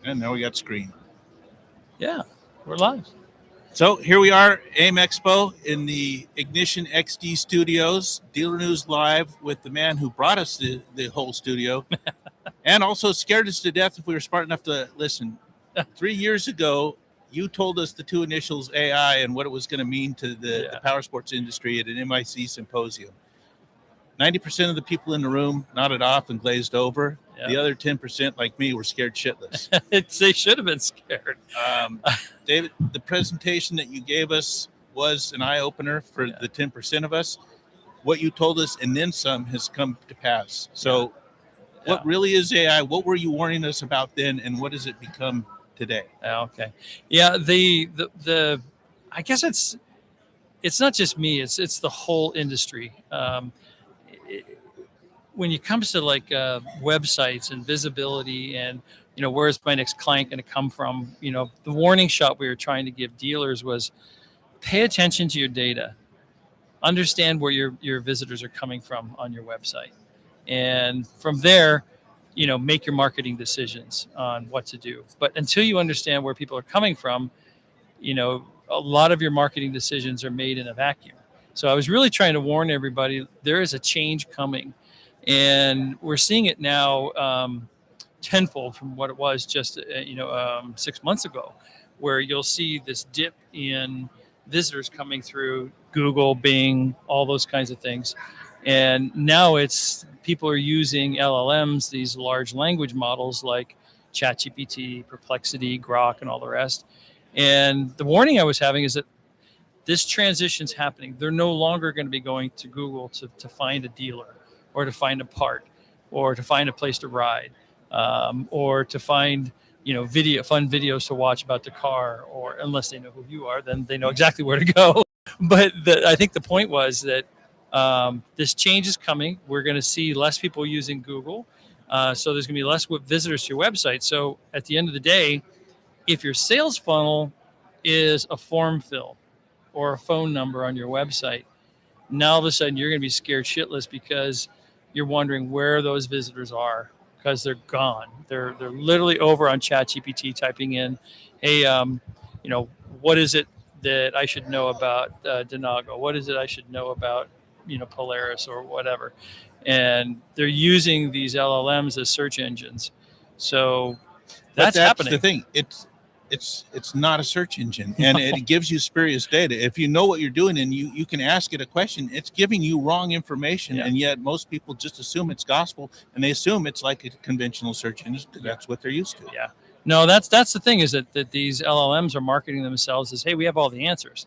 And now we got screen. Yeah, we're live. So here we are, AIMExpo in the IgnitionXD studios, Dealernews live with the man who brought us the whole studio and also scared us to death if we were smart enough to listen. 3 years ago, you told us the two initials AI and what it was going to mean to the power sports industry at an MIC symposium. 90% of the people in the room nodded off and glazed over. Yeah. The other 10%, like me, were scared shitless. They should have been scared. David, the presentation that you gave us was an eye-opener for the 10% of us. What you told us and then some has come to pass. So what really is AI? What were you warning us about then, and what has it become today? Okay. Yeah, the I guess it's not just me, it's the whole industry. When it comes to like websites and visibility and, you know, where's my next client going to come from? You know, the warning shot we were trying to give dealers was pay attention to your data, understand where your visitors are coming from on your website. And from there, you know, make your marketing decisions on what to do. But until you understand where people are coming from, you know, a lot of your marketing decisions are made in a vacuum. So I was really trying to warn everybody, there is a change coming. And we're seeing it now tenfold from what it was just 6 months ago, where you'll see this dip in visitors coming through Google, Bing, all those kinds of things. And now it's people are using LLMs, these large language models like ChatGPT, Perplexity, Grok, and all the rest. And the warning I was having is that this transition's happening. They're no longer going to be going to Google to find a dealer, or to find a part, or to find a place to ride, or to find, you know, fun videos to watch about the car, or unless they know who you are, then they know exactly where to go. But I think the point was that this change is coming. We're going to see less people using Google. So there's going to be less visitors to your website. So at the end of the day, if your sales funnel is a form fill or a phone number on your website, now all of a sudden you're going to be scared shitless because you're wondering where those visitors are, because they're gone. They're literally over on ChatGPT typing in, hey, you know, what is it that I should know about Denago? What is it I should know about, you know, Polaris or whatever? And they're using these LLMs as search engines. So that's happening. The thing. It's not a search engine, and it gives you spurious data. If you know what you're doing and you can ask it a question, it's giving you wrong information, and yet most people just assume it's gospel, and they assume it's like a conventional search engine because that's what they're used to. Yeah. No, that's the thing, is that these LLMs are marketing themselves as, hey, we have all the answers,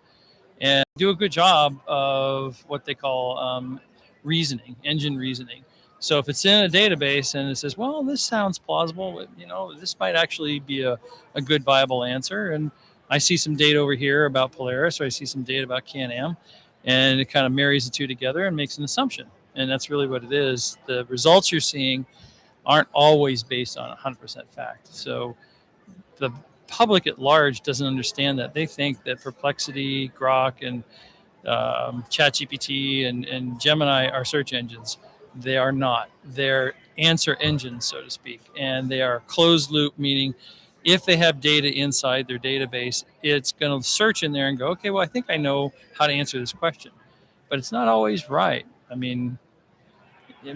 and do a good job of what they call engine reasoning. So if it's in a database and it says, well, this sounds plausible, you know, this might actually be a good viable answer. And I see some data over here about Polaris, or I see some data about Can-Am, and it kind of marries the two together and makes an assumption. And that's really what it is. The results you're seeing aren't always based on 100% fact. So the public at large doesn't understand that. They think that Perplexity, Grok, and ChatGPT and Gemini are search engines. They are not. They're answer engines, so to speak. And they are closed loop, meaning if they have data inside their database, it's going to search in there and go, okay, well, I think I know how to answer this question. But it's not always right. I mean,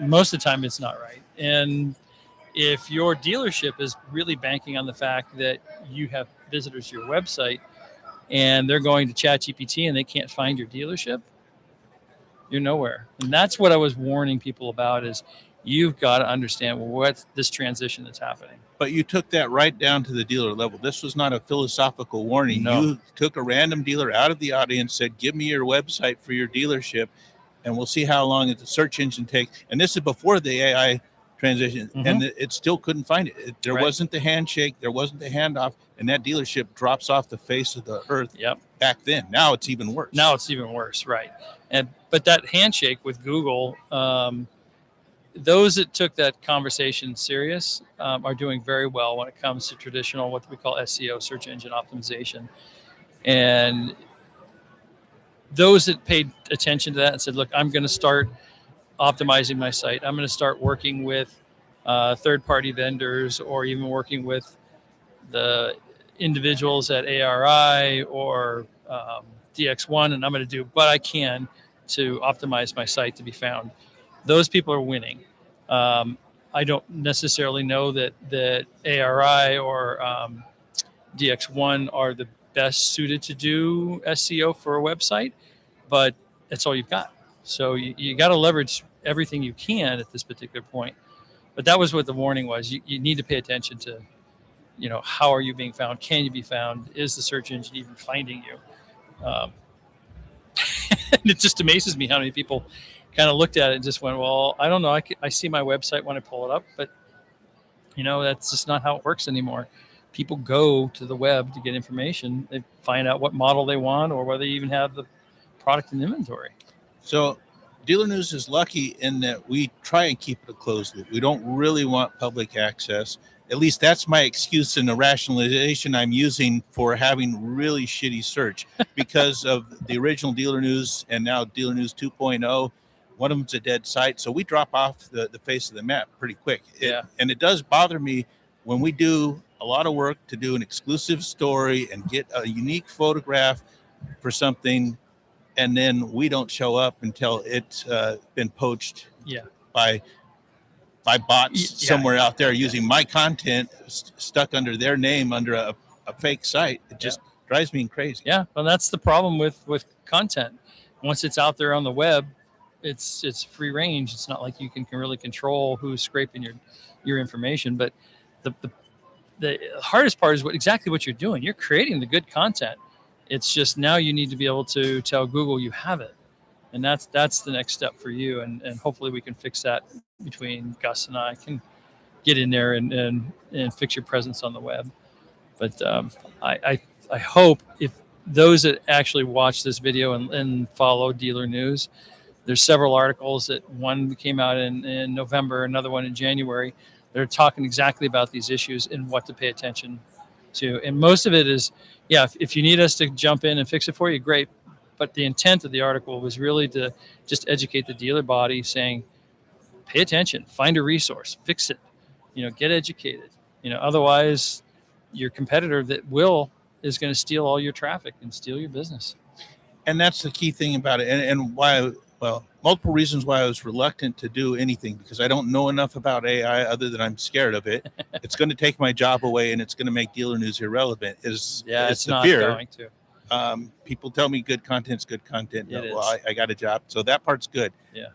most of the time it's not right. And if your dealership is really banking on the fact that you have visitors to your website and they're going to ChatGPT and they can't find your dealership, you're nowhere. And that's what I was warning people about, is you've got to understand what this transition that's happening. But you took that right down to the dealer level. This was not a philosophical warning. No. You took a random dealer out of the audience, said, give me your website for your dealership, and we'll see how long the search engine takes. And this is before the AI transition, and it still couldn't find it. There wasn't the handshake, there wasn't the handoff, and that dealership drops off the face of the earth. Back then. Now it's even worse. Right. But that handshake with Google, those that took that conversation serious are doing very well when it comes to traditional, what we call SEO, search engine optimization. And those that paid attention to that and said, look, I'm going to start optimizing my site. I'm going to start working with third-party vendors, or even working with, the individuals at ARI or DX1, and I'm going to do what I can to optimize my site to be found. Those people are winning. I don't necessarily know that ARI or DX1 are the best suited to do SEO for a website, but that's all you've got. So you got to leverage everything you can at this particular point. But that was what the warning was. You need to pay attention to, how are you being found? Can you be found? Is the search engine even finding you? And it just amazes me how many people kind of looked at it and just went, well, I don't know. I see my website when I pull it up, but that's just not how it works anymore. People go to the web to get information. They find out what model they want or whether they even have the product in inventory. So Dealer News is lucky in that we try and keep it a closed loop. We don't really want public access. At least that's my excuse and the rationalization I'm using for having really shitty search because of the original Dealer News and now Dealer News 2.0. One of them's a dead site. So we drop off the face of the map pretty quick. And it does bother me when we do a lot of work to do an exclusive story and get a unique photograph for something, and then we don't show up until it's been poached by bots somewhere out there using my content stuck under their name under a fake site. It just drives me crazy. Yeah, well, that's the problem with content. Once it's out there on the web, it's free range. It's not like you can really control who's scraping your information. But the hardest part is exactly what you're doing. You're creating the good content. It's just now you need to be able to tell Google you have it. And that's the next step for you. And hopefully we can fix that between Gus and I can get in there and fix your presence on the web. But I hope if those that actually watch this video and follow Dealer News, there's several articles that one came out in November, another one in January. They're talking exactly about these issues and what to pay attention to. And most of it is, if you need us to jump in and fix it for you, great. But the intent of the article was really to just educate the dealer body, saying, pay attention, find a resource, fix it, get educated. Otherwise your competitor is going to steal all your traffic and steal your business. And that's the key thing about it. And why, multiple reasons why I was reluctant to do anything, because I don't know enough about AI other than I'm scared of it. It's going to take my job away and it's going to make Dealer News irrelevant. It's not fear. Going to. People tell me good content's good content. I got a job. So that part's good. Yeah.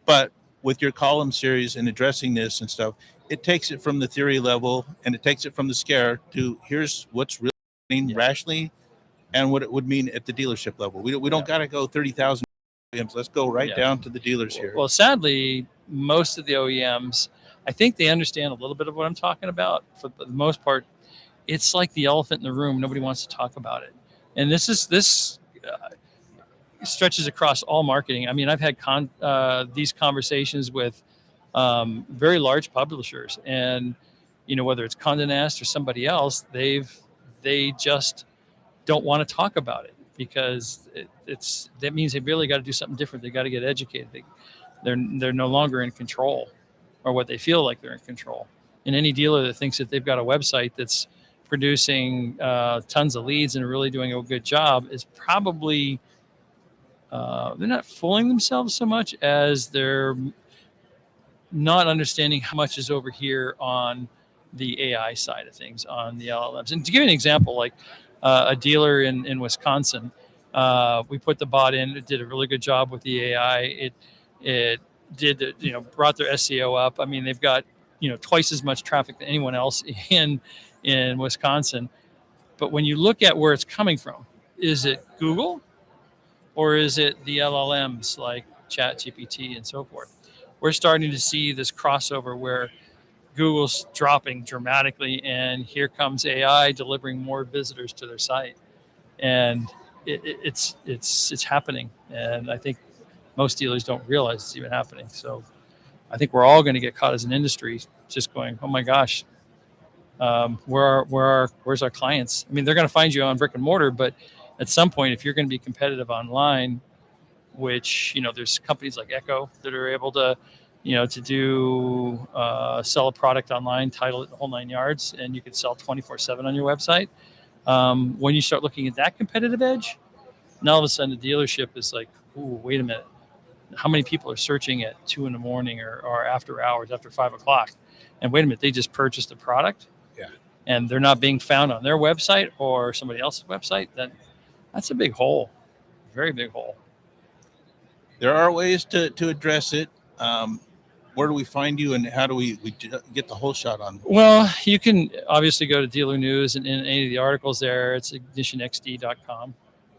But with your column series and addressing this and stuff, it takes it from the theory level and it takes it from the scare to here's what's really happening rationally and what it would mean at the dealership level. We don't got to go 30,000. Let's go right down to the dealers here. Well, sadly, most of the OEMs, I think they understand a little bit of what I'm talking about. For the most part, it's like the elephant in the room. Nobody wants to talk about it. And this stretches across all marketing. I mean, I've had these conversations with very large publishers, and whether it's Condé Nast or somebody else, they just don't want to talk about it because that means they've really got to do something different. They got to get educated. They're no longer in control, or what they feel like they're in control. And any dealer that thinks that they've got a website that's producing tons of leads and really doing a good job is probably they're not fooling themselves so much as they're not understanding how much is over here on the AI side of things, on the LLMs. And to give you an example, like a dealer in Wisconsin, we put the bot in. It did a really good job with the AI. It did, brought their SEO up. I mean, they've got, twice as much traffic than anyone else in Wisconsin. But when you look at where it's coming from, is it Google or is it the LLMs like ChatGPT and so forth? We're starting to see this crossover where Google's dropping dramatically, and here comes AI delivering more visitors to their site, and it's happening. And I think most dealers don't realize it's even happening. So I think we're all going to get caught as an industry, just going, oh my gosh, where's our clients? I mean, they're going to find you on brick and mortar, but at some point, if you're going to be competitive online, which there's companies like Echo that are able to to do sell a product online, title it the whole 9 yards, and you could sell 24/7 on your website. When you start looking at that competitive edge, now all of a sudden the dealership is like, ooh, wait a minute. How many people are searching at 2 in the morning or after hours, after 5 o'clock? And wait a minute, they just purchased a product. Yeah. And they're not being found on their website or somebody else's website. That's a big hole, very big hole. There are ways to address it. Where do we find you, and how do we get the whole shot on? Well, you can obviously go to Dealernews, and in any of the articles there, it's IgnitionXD.com.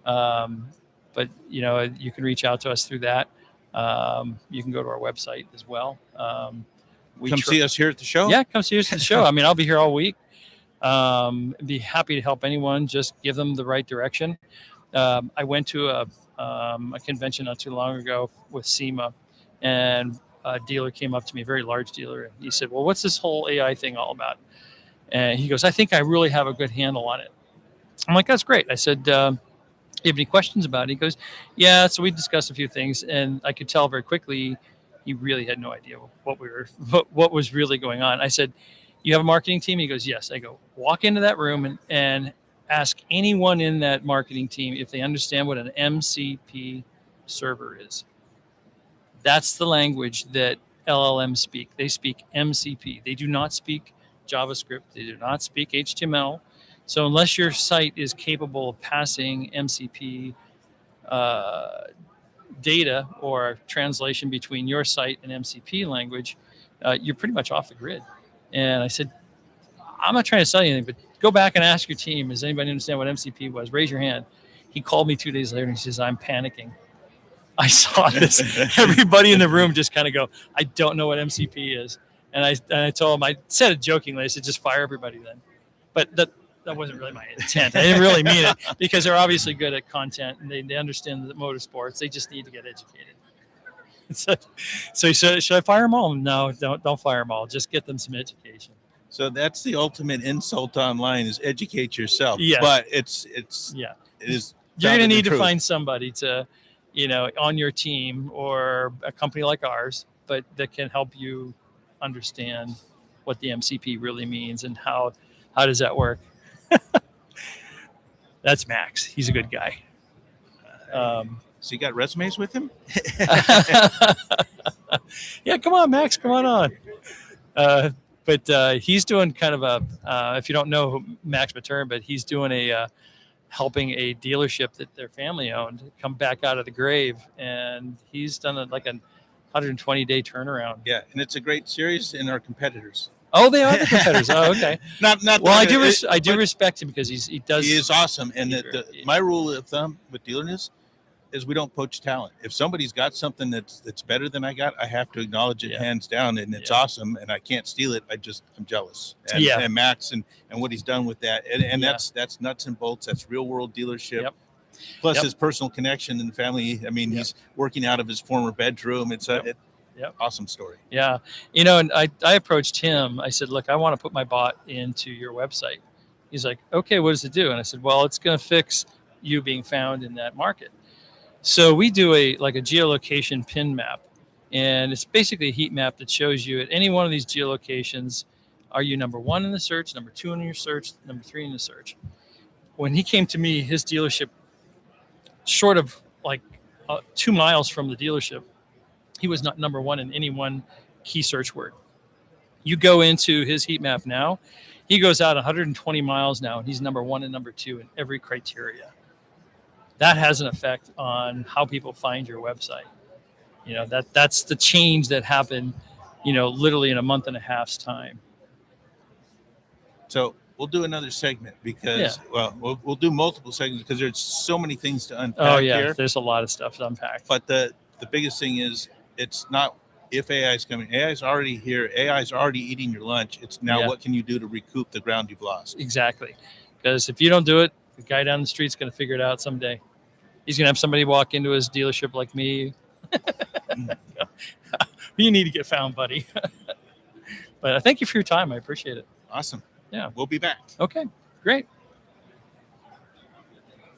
But you can reach out to us through that. You can go to our website as well. See us here at the show. Yeah, come see us at the show. I mean, I'll be here all week. Be happy to help anyone. Just give them the right direction. I went to a convention not too long ago with SEMA, and a dealer came up to me, a very large dealer, and he said, well, what's this whole AI thing all about? And he goes, I think I really have a good handle on it. I'm like, that's great. I said, you have any questions about it? He goes, yeah. So we discussed a few things, and I could tell very quickly he really had no idea what was really going on. I said, you have a marketing team? He goes, yes. I go, walk into that room and ask anyone in that marketing team if they understand what an MCP server is. That's the language that LLMs speak. They speak MCP. They do not speak JavaScript. They do not speak HTML. So unless your site is capable of passing MCP data or translation between your site and MCP language, you're pretty much off the grid. And I said, I'm not trying to sell you anything, but go back and ask your team, does anybody understand what MCP was? Raise your hand. He called me 2 days later and he says, I'm panicking. I saw this. Everybody in the room just kind of go, I don't know what MCP is. And I told him, I said it jokingly, I said, just fire everybody then. But that wasn't really my intent. I didn't really mean it, because they're obviously good at content and they understand the motorsports. They just need to get educated. So he said, should I fire them all? No, don't fire them all. Just get them some education. So that's the ultimate insult online, is educate yourself. Yes. But it is. You're going to need to find somebody to, on your team or a company like ours, but that can help you understand what the MCP really means and how does that work. That's Max. He's a good guy. So you got resumes with him? Yeah, come on, Max. Come on. But he's doing kind of a, if you don't know Max Matern, but he's doing helping a dealership that their family owned come back out of the grave. And he's done like a 120-day turnaround. Yeah, and it's a great series in our competitors. Oh, they are the competitors. Oh, okay. Not. Well, I do respect him because he is awesome. And my rule of thumb with Dealernews is we don't poach talent. If somebody's got something that's better than I got, I have to acknowledge it hands down, and it's awesome, and I can't steal it. I'm jealous. And Max and what he's done with that, and that's nuts and bolts. That's real world dealership. Yep. Plus his personal connection and family. I mean, he's working out of his former bedroom. It's awesome story. Yeah. And I approached him. I said, look, I want to put my bot into your website. He's like, okay, what does it do? And I said, well, it's going to fix you being found in that market. So we do a geolocation pin map, and it's basically a heat map that shows you at any one of these geolocations, are you number 1 in the search, number 2 in your search, number 3 in the search. When he came to me, his dealership, short of 2 miles from the dealership, he was not number 1 in any one key search word. You go into his heat map now, he goes out 120 miles now, and he's number 1 and number 2 in every criteria. That has an effect on how people find your website. That's the change that happened, literally in a month and a half's time. So we'll do another segment because, we'll do multiple segments because there's so many things to unpack here. There's a lot of stuff to unpack. But the biggest thing is, it's not if AI is coming. AI is already here. AI is already eating your lunch. It's now what can you do to recoup the ground you've lost? Exactly. Because if you don't do it, the guy down the street's going to figure it out someday. He's going to have somebody walk into his dealership like me. You need to get found, buddy. But thank you for your time. I appreciate it. Awesome. Yeah. We'll be back. Okay, great.